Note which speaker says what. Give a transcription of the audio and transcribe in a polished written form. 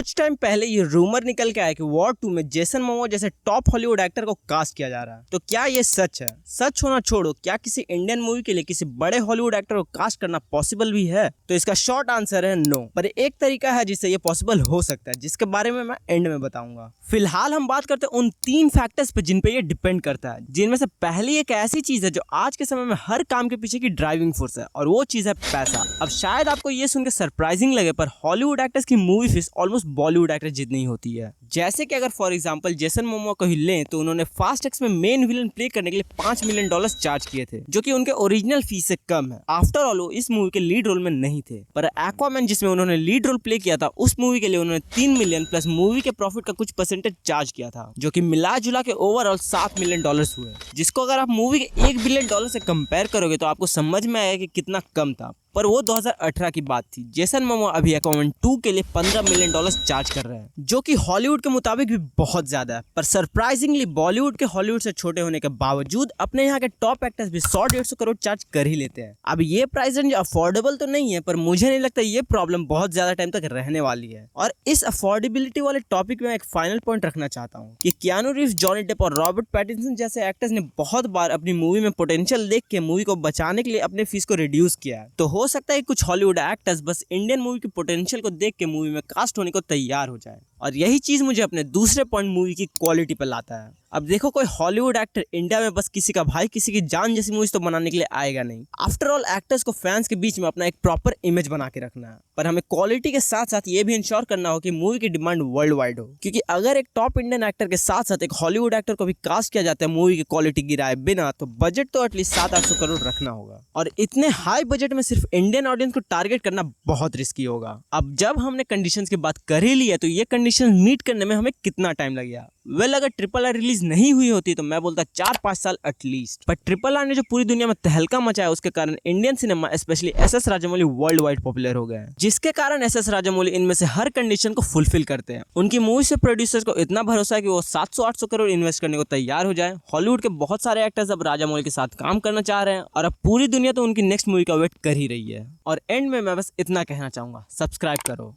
Speaker 1: कुछ टाइम पहले ये रूमर निकल के आया कि वॉर 2 में जेसन मोमो जैसे टॉप हॉलीवुड एक्टर को कास्ट किया जा रहा है। तो क्या ये सच है? सच होना छोड़ो, क्या किसी इंडियन मूवी के लिए किसी बड़े हॉलीवुड एक्टर को कास्ट करना पॉसिबल भी है? तो इसका शॉर्ट आंसर है नो। पर एक तरीका है जिससे ये पॉसिबल हो सकता है, जिसके बारे में मैं एंड में बताऊंगा। फिलहाल हम बात करते हैं उन 3 फैक्टर्स पे जिन पे ये डिपेंड करता है, जिनमें से पहली एक ऐसी चीज है जो आज के समय में हर काम के पीछे की ड्राइविंग फोर्स है, और वो चीज है पैसा। अब शायद आपको ये सुनकर सरप्राइजिंग लगे, पर हॉलीवुड एक्टर्स की movie fees almost Bollywood actor जितनी ही होती है। जैसे कि अगर फॉर एग्जांपल जेसन मोमो को ही लें तो उन्होंने फास्ट एक्स में मेन विलन प्ले करने के लिए $5 मिलियन चार्ज किए थे, जो कि उनके ओरिजिनल फीस से कम है। आफ्टर ऑल वो इस मूवी के लीड रोल में नहीं थे, पर एक्वामैन जिसमें उन्होंने लीड रोल प्ले किया था उस मूवी के लिए उन्होंने $3 मिलियन प्लस मूवी के प्रॉफिट का कुछ परसेंटेज चार्ज किया था, जो कि मिला जुला के ओवरऑल $7 मिलियन हुए, जिसको अगर आप मूवी के $1 बिलियन से कंपेयर करोगे तो आपको समझ में आएगा कि कितना कम था। पर वो 2018 की बात थी। जेसन मोमो अभी एक्वामैन 2 के लिए $15 मिलियन चार्ज कर रहे हैं, जो कि हॉलीवुड के मुताबिक भी बहुत ज्यादा है। पर सरप्राइजिंगली बॉलीवुड के हॉलीवुड से छोटे होने के बावजूद अपने यहाँ के टॉप एक्टर्स भी 100-150 करोड़ चार्ज कर ही लेते हैं। अब ये प्राइस रेंज अफोर्डेबल तो नहीं है, पर मुझे नहीं लगता ये प्रॉब्लम बहुत ज्यादा टाइम तक रहने वाली है। और इस अफोर्डेबिलिटी वाले टॉपिक में एक फाइनल पॉइंट रखना चाहता हूँ कि कियानू रीव्स, जॉनी डेप और रॉबर्ट पैटिंसन जैसे एक्टर्स ने बहुत बार अपनी मूवी में पोटेंशियल देख के मूवी को बचाने के लिए अपने फीस को रिड्यूस किया है। तो हो सकता है कुछ हॉलीवुड एक्टर्स बस इंडियन मूवी की पोटेंशियल को देख के मूवी में कास्ट होने को तैयार हो जाए। और यही चीज मुझे अपने दूसरे पॉइंट मूवी की क्वालिटी पर लाता है। अब देखो, कोई हॉलीवुड एक्टर इंडिया में बस किसी का भाई किसी की जान जैसी मूवीज तो बनाने के लिए आएगा नहीं। आफ्टर ऑल एक्टर्स को फैंस के बीच में अपना एक प्रॉपर इमेज बना के रखना है, पर हमें क्वालिटी के साथ साथ ये भी इंश्योर करना हो कि मूवी की डिमांड वर्ल्ड वाइड हो। क्योंकि अगर एक टॉप इंडियन एक्टर के साथ साथ एक हॉलीवुड एक्टर को भी कास्ट किया जाता है मूवी की क्वालिटी गिराए बिना, तो बजट तो एटलीस्ट 700-800 करोड़ रखना होगा। और इतने हाई बजट में सिर्फ इंडियन ऑडियंस को टारगेट करना बहुत रिस्की होगा। अब जब हमने कंडीशंस की बात कर ही ली है, तो ये कंडीशन मीट करने में हमें कितना टाइम लगेगा? अगर RRR रिलीज नहीं हुई होती तो मैं बोलता 4-5 साल एटलीस्ट। पर RRR ने जो पूरी दुनिया में तहलका मचाया, उसके कारण Indian cinema specially SS Rajamouli world wide popular हो गए हैं, जिसके कारण SS राजामौली इनमें से हर कंडीशन को फुलफिल करते हैं। उनकी मूवी से प्रोड्यूसर्स को इतना भरोसा है कि वो 700-800 करोड़ इन्वेस्ट करने को तैयार हो जाए। हॉलीवुड के बहुत सारे एक्टर्स अब राजामौली के साथ काम करना चाह रहे हैं, और अब पूरी दुनिया तो उनकी नेक्स्ट मूवी का वेट कर ही रही है। और एंड में मैं बस इतना कहना चाहूंगा, सब्सक्राइब करो।